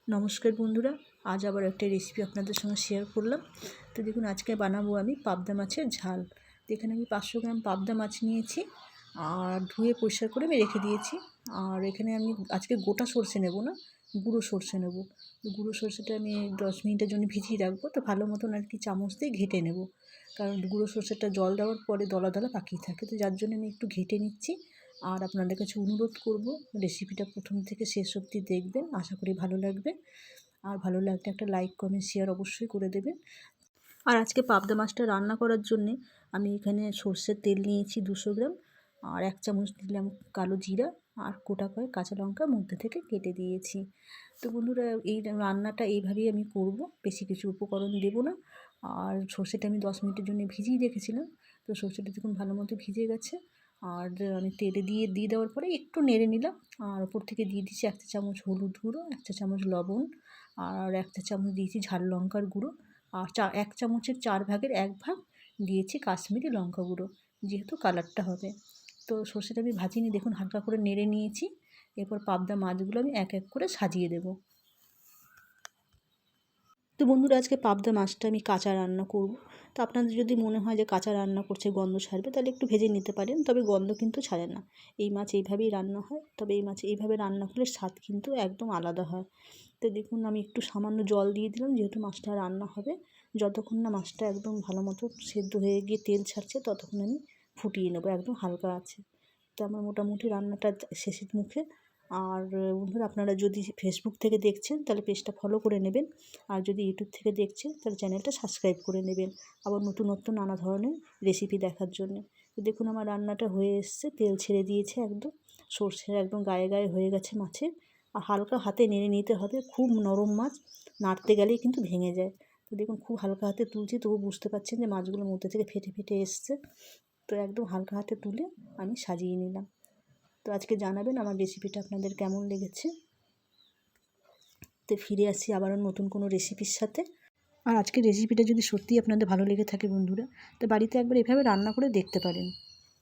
নমস্কার বন্ধুরা, আজ আবার একটা রেসিপি আপনাদের সঙ্গে শেয়ার করলাম। তো দেখুন, আজকে বানাবো আমি পাবদা মাছের ঝাল। তো এখানে আমি 500 গ্রাম পাবদা মাছ নিয়েছি আর ধুয়ে পরিষ্কার করে আমি রেখে দিয়েছি। আর এখানে আমি আজকে গোটা সরষে নেব না, গুঁড়ো সরষে নেব। গুঁড়ো সরষেটা আমি 10 মিনিটের জন্য ভিজিয়ে রাখবো। তো ভালো মতন আর কি চামচ দিয়ে ঘেটে নেব, কারণ গুঁড়ো সরষেটা জল দেওয়ার পরে দলা দলা পাকিয়ে থাকে। তো যার জন্য আমি একটু ঘেটে নিচ্ছি। আর আপনাদের কাছে অনুরোধ করব, রেসিপিটা প্রথম থেকে শেষ অবধি দেখবেন, আশা করি ভালো লাগবে। আর ভালো লাগলে একটা লাইক কমেন্ট শেয়ার অবশ্যই করে দেবেন। আর আজকে পাবদা মাছটা রান্না করার জন্যে আমি এখানে সর্ষের তেল নিয়েছি 200 গ্রাম, আর 1 চামচ দিলাম কালো জিরা, আর গোটা কয়েক কাঁচা লঙ্কা মধ্যে থেকে কেটে দিয়েছি। তো বন্ধুরা, এই রান্নাটা এইভাবেই আমি করব, বেশি কিছু উপকরণ দেব না। আর সর্ষেটা আমি 10 মিনিটের জন্য ভিজিয়ে রেখেছিলাম। তো সর্ষেটা দেখুন ভালো মতো ভিজে গেছে। আর আমি তেলে দিয়ে দেওয়ার পরে একটু নেড়ে নিলাম। আর ওপর থেকে দিয়ে দিচ্ছি 1 চা চামচ হলুদ গুঁড়ো, 1 চা চামচ লবণ, আর 1 চা চামচ দিয়েছি ঝাল লঙ্কার গুঁড়ো, আর 1 চামচের 4 ভাগের 1 ভাগ দিয়েছি কাশ্মীরি লঙ্কা গুঁড়ো, যেহেতু কালারটা হবে। তো সর্ষেটা আমি ভাজিনি, দেখুন হালকা করে নেড়ে নিয়েছি। এরপর পাবদা মাছগুলো আমি এক এক করে সাজিয়ে দেব। তো বন্ধুরা, আজকে পাবদা মাছটা আমি কাঁচা রান্না করব। তো আপনাদের যদি মনে হয় যে কাঁচা রান্না করছে গন্ধ ছাড়বে, তাহলে একটু ভেজে নিতে পারেন, তবে গন্ধ কিন্তু ছাড়ে না। এই মাছ এইভাবেই রান্না হয়, তবে এই মাছ এইভাবে রান্না করলে স্বাদ কিন্তু একদম আলাদা হয়। তো দেখুন, আমি একটু সামান্য জল দিয়ে দিলাম, যেহেতু মাছটা রান্না হবে। যতক্ষণ না মাছটা একদম ভালো মতো সেদ্ধ হয়ে গিয়ে তেল ছাড়ছে, ততক্ষণ আমি ফুটিয়ে নেবো একদম হালকা আছে। তো আমার মোটামুটি রান্নাটা শেষের মুখে। আর বন্ধুরা, আপনারা যদি ফেসবুক থেকে দেখছেন তাহলে পেজটা ফলো করে নেবেন, আর যদি ইউটিউব থেকে দেখছেন তাহলে চ্যানেলটা সাবস্ক্রাইব করে নেবেন, আবার নতুন নতুন নানা ধরনের রেসিপি দেখার জন্য। তো দেখুন, আমার রান্নাটা হয়ে এসছে, তেল ছেড়ে দিয়েছে একদম, সর্ষের একদম গায়ে গায়ে হয়ে গেছে মাছের। আর হালকা হাতে নেড়ে নিতে হবে, খুব নরম মাছ, নাড়তে গেলেই কিন্তু ভেঙে যায়। তো দেখুন, খুব হালকা হাতে তুলছি, তবু বুঝতে পারছেন যে মাছগুলোর মধ্যে থেকে ফেটে ফেটে এসছে। তো একদম হালকা হাতে তুলে আমি সাজিয়ে নিলাম। তো আজকে জানাবেন আমার রেসিপিটা আপনাদের কেমন লেগেছে। তো ফিরে আসছি আবারও নতুন কোনো রেসিপির সাথে। আর আজকের রেসিপিটা যদি সত্যিই আপনাদের ভালো লেগে থাকে বন্ধুরা, তো বাড়িতে একবার এভাবে রান্না করে দেখতে পারেন।